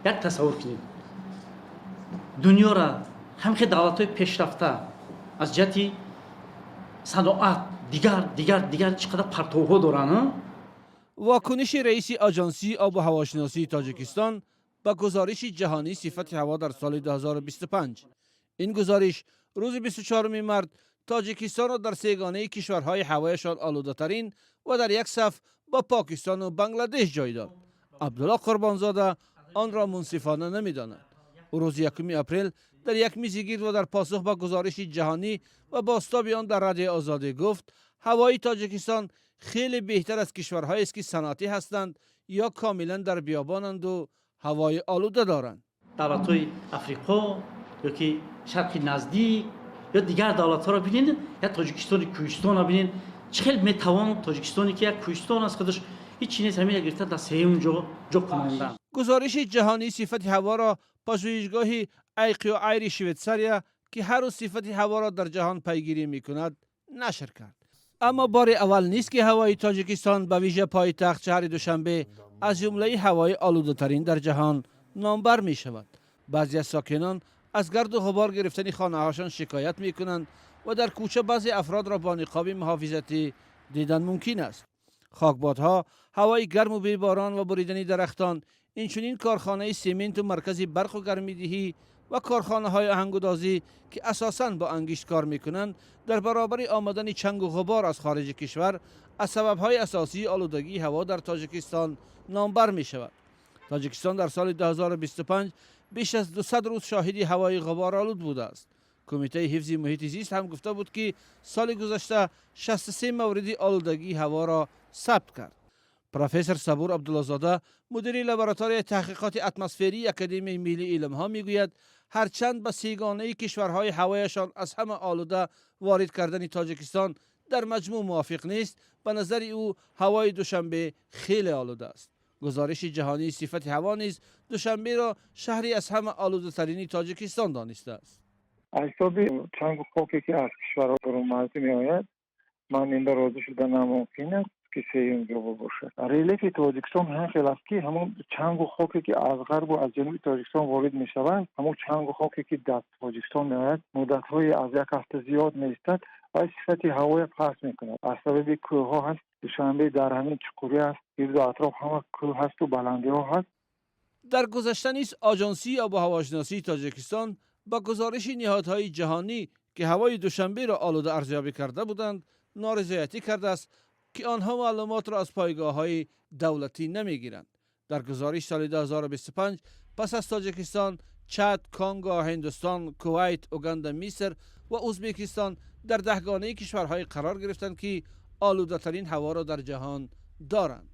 یک تصور کنید دنیا را همه دولت‌های پیشرفته از جهت صنعت دیگر چقدر پرتوها دارن. واکنش رئیس آژانسی آب و هواشناسی تاجیکستان به گزارش جهانی صفت هوا در سال 2025. این گزارش روز 24 مارس تاجیکستان را در سه‌گانه کشورهای هوایشان آلوده ترین و در یک صف با پاکستان و بنگلادش جای داد. عبدالله قربانزاده آن را منصفانه نمی‌داند. روز 1 اپریل در یک میزگیر و در پاسخ به گزارش جهانی و بازتاب آن در رادیو آزادی گفت هوای تاجیکستان خیلی بهتر از کشورهایی است که صنعتی هستند یا کاملا در بیابانند و هوای آلوده دارند. دولت‌های افریقا یا که شرق نزدیک یا دیگر دولت‌ها را ببینید، یا تاجیکستان کوهستان را ببینید، چقدر میتوان تاجیکستانی که یک کوهستان است خودش هیچ چیزی زمین گرفته در سوم جا کننده. گزارش جهانی صفت هوا را پژوهشگاه ایقیو ایر شویتساریا که هر روز صفت هوا را در جهان پیگیری می‌کند نشر کرد. اما بار اول نیست که هوای تاجیکستان به ویژه پایتخت شهر دوشنبه از جمله هوای آلوده ترین در جهان نامبر می شود. بعضی از ساکنان از گرد و غبار گرفتن خانه هاشان شکایت می کنند و در کوچه بعضی افراد را با نقاب محافظتی دیدن ممکن است. خاکبادها، هوای گرم و بیباران و بریدن درختان، اینچنین کارخانه سیمنت و مرکز برق و گرمیدهی و کارخانه های آهنگودازی که اساساً با انگشت کار میکنند در برابر آمدن چنگ و غبار از خارج کشور از سببهای اساسی آلودگی هوا در تاجیکستان نامبر می شود. تاجیکستان در سال 2025 بیش از 200 روز شاهد هوای غبار آلود بوده است. کمیته حفظ محیط زیست هم گفته بود که سال گذشته 63 مورد آلودگی هوا را ثبت کرد. پروفسور صبور عبدالله‌زاده مدیر لابراتوار تحقیقات اتمسفری اکادمی ملی علم‌ها میگوید هرچند به سه‌گانه کشورهای هوایشان از همه آلوده وارد کردن تاجیکستان در مجموع موافق نیست، به نظر او هوای دوشنبه خیلی آلوده است. گزارش جهانی صفت هوا نیز دوشنبه را شهری از همه آلوده ترین تاجیکستان دانسته است. از حساب چنگ و خاکی که از کشورها برون مرزی می آید من این روزی شده ناممکن است که سیون جو باشد. ریلیف تاجیکستان هم خیلی است که همون چنگ و خاکی که از غرب و از جنوب تاجیکستان وارد می شود، همون چنگ و خاکی که در تاجیکستان می آید مدت های از یک هفته زیاد می ایستد و صفت هوای پس می کند. از سبب کوه ها هست، دوشنبه در همین چقوری است، گرد و اطراف همه کوه هست و بلندی ها هست. در گذشته نیز آژانسی آب و هواشناسی تاجیکستان با گزارش نهادهای جهانی که هوای دوشنبه را آلوده ارزیابی کرده بودند نارضایتی کرده است که آنها معلومات را از پایگاه‌های دولتی نمی‌گیرند. در گزارش سال 2025 پس از تاجیکستان، چاد، کانگو، هندوستان، کویت، اوگاندا، مصر و ازبکستان در دهگانه کشورهای قرار گرفتند که آلوده‌ترین هوا را در جهان دارند.